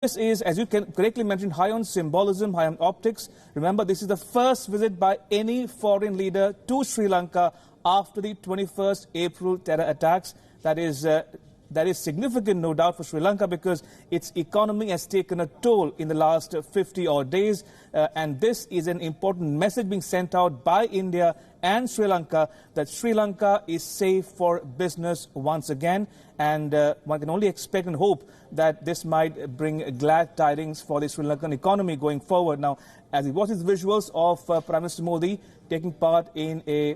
This is, as you correctly mentioned, high on symbolism, high on optics. Remember, this is the first visit by any foreign leader to Sri Lanka after the 21st April terror attacks. That is significant, no doubt, for Sri Lanka because its economy has taken a toll in the last 50-odd days. And this is an important message being sent out by India and Sri Lanka that Sri Lanka is safe for business once again. And one can only expect and hope that this might bring glad tidings for the Sri Lankan economy going forward. Now, as we watch these visuals of Prime Minister Modi taking part in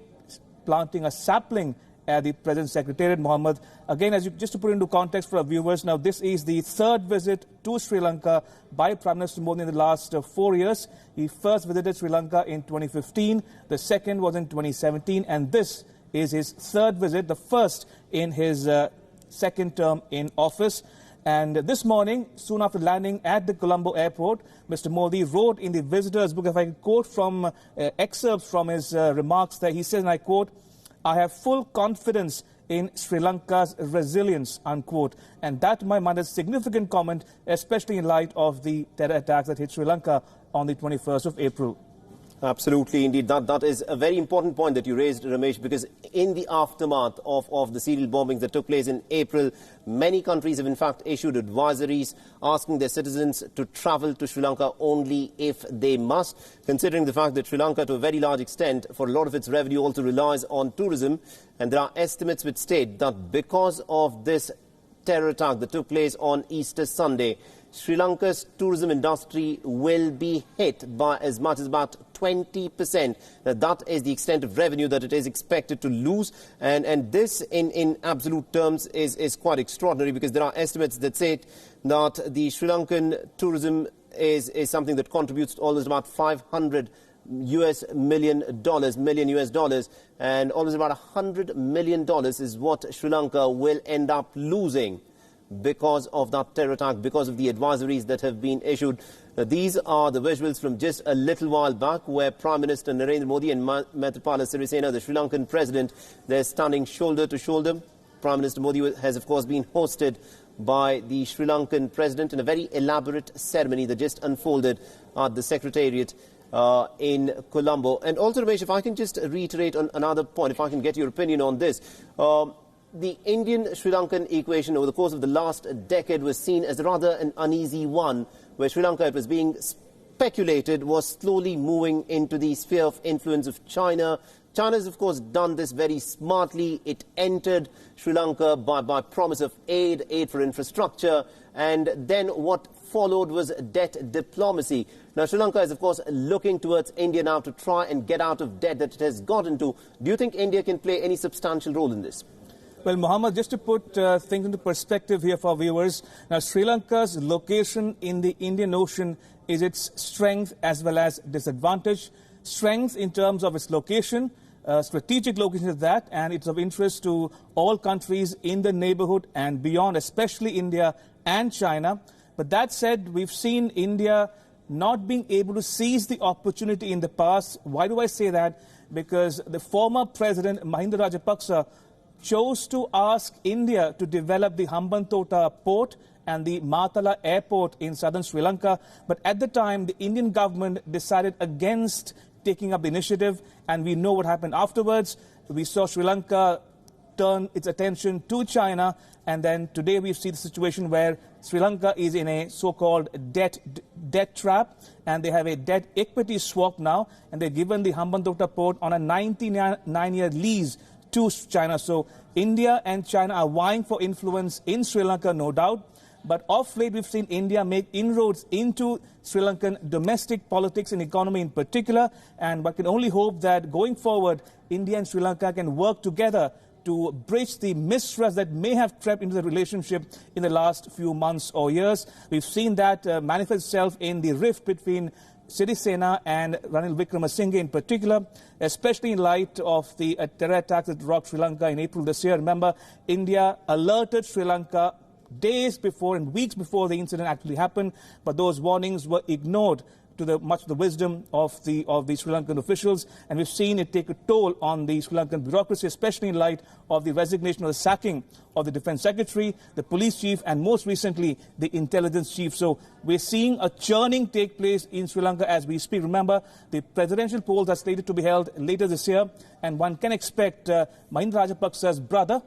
planting a sapling at the Presidential Secretariat, Mohammed. Again, just to put into context for our viewers, now this is the third visit to Sri Lanka by Prime Minister Modi in the last 4 years. He first visited Sri Lanka in 2015, the second was in 2017, and this is his third visit, the first in his second term in office. And this morning, soon after landing at the Colombo airport, Mr. Modi wrote in the visitor's book, if I can quote from excerpts from his remarks there, he says, and I quote, "I have full confidence in Sri Lanka's resilience," unquote. And that, to my mind, is a significant comment, especially in light of the terror attacks that hit Sri Lanka on the 21st of April. Absolutely, indeed. That is a very important point that you raised, Ramesh, because in the aftermath of the serial bombings that took place in April, many countries have in fact issued advisories asking their citizens to travel to Sri Lanka only if they must, considering the fact that Sri Lanka, to a very large extent, for a lot of its revenue also relies on tourism. And there are estimates which state that because of this terror attack that took place on Easter Sunday, Sri Lanka's tourism industry will be hit by as much as about 20%. That is the extent of revenue that it is expected to lose. And this, in absolute terms, is quite extraordinary because there are estimates that say that the Sri Lankan tourism is something that contributes to almost about $500 million, and almost about $100 million is what Sri Lanka will end up losing because of that terror attack, because of the advisories that have been issued. These are the visuals from just a little while back where Prime Minister Narendra Modi and Maithripala Sirisena, the Sri Lankan president, they're standing shoulder to shoulder. Prime Minister Modi has, of course, been hosted by the Sri Lankan president in a very elaborate ceremony that just unfolded at the Secretariat in Colombo. And also, Ramesh, if I can just reiterate on another point, if I can get your opinion on this. The Indian-Sri Lankan equation over the course of the last decade was seen as rather an uneasy one, where Sri Lanka, it was being speculated, was slowly moving into the sphere of influence of China. China has, of course, done this very smartly. It entered Sri Lanka by promise of aid for infrastructure, and then what followed was debt diplomacy. Now, Sri Lanka is, of course, looking towards India now to try and get out of debt that it has got into. Do you think India can play any substantial role in this? Well, Mohammed, just to put things into perspective here for our viewers, now Sri Lanka's location in the Indian Ocean is its strength as well as disadvantage. Strength in terms of its location, strategic location is that, and it's of interest to all countries in the neighborhood and beyond, especially India and China. But that said, we've seen India not being able to seize the opportunity in the past. Why do I say that? Because the former president, Mahinda Rajapaksa, chose to ask India to develop the Hambantota port and the Matala airport in southern Sri Lanka. But at the time, the Indian government decided against taking up the initiative, and we know what happened afterwards. We saw Sri Lanka turn its attention to China, and then today we see the situation where Sri Lanka is in a so-called debt trap, and they have a debt equity swap now, and they're given the Hambantota port on a 99-year lease to China. So India and China are vying for influence in Sri Lanka, no doubt. But of late, we've seen India make inroads into Sri Lankan domestic politics and economy in particular. And one can only hope that going forward, India and Sri Lanka can work together to bridge the mistrust that may have crept into the relationship in the last few months or years. We've seen that manifest itself in the rift between Sirisena and Ranil Wickremesinghe in particular, especially in light of the terror attacks that rocked Sri Lanka in April this year. Remember, India alerted Sri Lanka days before and weeks before the incident actually happened, but those warnings were ignored to much of the wisdom of the Sri Lankan officials, and we've seen it take a toll on the Sri Lankan bureaucracy, especially in light of the resignation or the sacking of the Defence Secretary, the Police Chief, and most recently the Intelligence Chief. So we're seeing a churning take place in Sri Lanka as we speak. Remember, the presidential polls are slated to be held later this year, and one can expect Mahinda Rajapaksa's brother,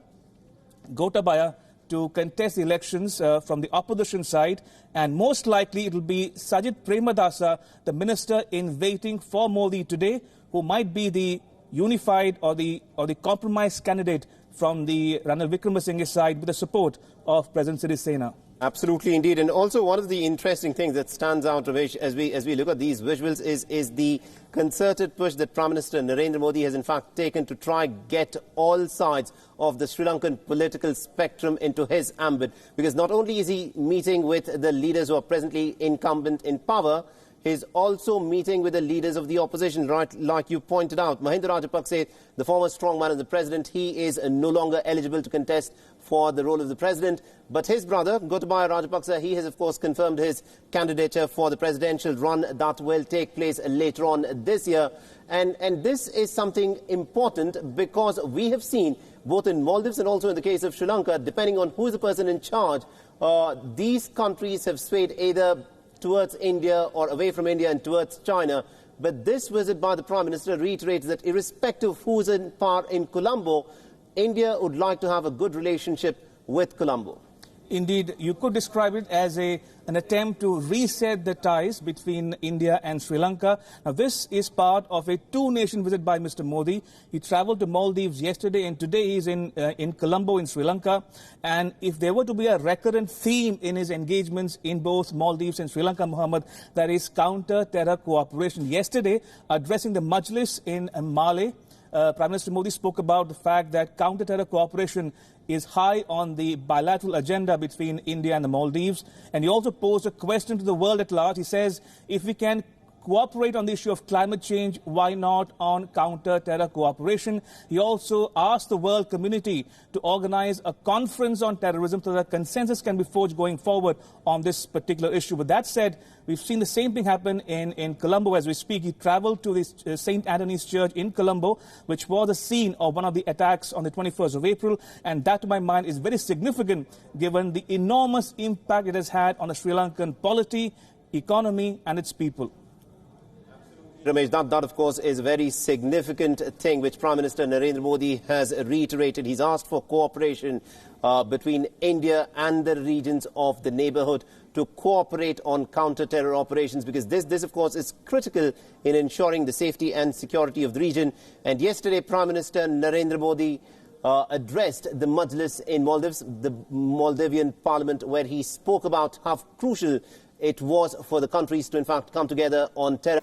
Gotabaya, to contest the elections from the opposition side, and most likely it will be Sajid Premadasa, the minister in waiting for Modi today, who might be the unified or the compromise candidate from the Ranil Wickremesinghe side with the support of President Sirisena. Absolutely, indeed. And also one of the interesting things that stands out, Ramesh, as we look at these visuals is the concerted push that Prime Minister Narendra Modi has in fact taken to try get all sides of the Sri Lankan political spectrum into his ambit. Because not only is he meeting with the leaders who are presently incumbent in power, he's also meeting with the leaders of the opposition, right? Like you pointed out, Mahinda Rajapaksa, the former strongman of the president, he is no longer eligible to contest for the role of the president. But his brother, Gotabaya Rajapaksa, he has, of course, confirmed his candidature for the presidential run that will take place later on this year. And this is something important because we have seen, both in Maldives and also in the case of Sri Lanka, depending on who is the person in charge, these countries have swayed either towards India or away from India and towards China. But this visit by the Prime Minister reiterates that irrespective of who's in power in Colombo, India would like to have a good relationship with Colombo. Indeed, you could describe it as an attempt to reset the ties between India and Sri Lanka. Now, this is part of a two-nation visit by Mr. Modi. He travelled to Maldives yesterday, and today he's in Colombo in Sri Lanka. And if there were to be a recurrent theme in his engagements in both Maldives and Sri Lanka, Mohammed, that is counter-terror cooperation. Yesterday, addressing the Majlis in Malé, Prime Minister Modi spoke about the fact that counter-terror cooperation is high on the bilateral agenda between India and the Maldives. And he also posed a question to the world at large. He says, if we can cooperate on the issue of climate change, why not on counter-terror cooperation? He also asked the world community to organize a conference on terrorism so that consensus can be forged going forward on this particular issue. With that said, we've seen the same thing happen in Colombo as we speak. He traveled to the St. Anthony's Church in Colombo, which was the scene of one of the attacks on the 21st of April. And that, to my mind, is very significant given the enormous impact it has had on the Sri Lankan polity, economy and its people. Ramesh, that of course is a very significant thing which Prime Minister Narendra Modi has reiterated. He's asked for cooperation between India and the regions of the neighbourhood to cooperate on counter-terror operations, because this of course is critical in ensuring the safety and security of the region. And yesterday Prime Minister Narendra Modi addressed the Majlis in Maldives, the Maldivian parliament, where he spoke about how crucial it was for the countries to in fact come together on terror.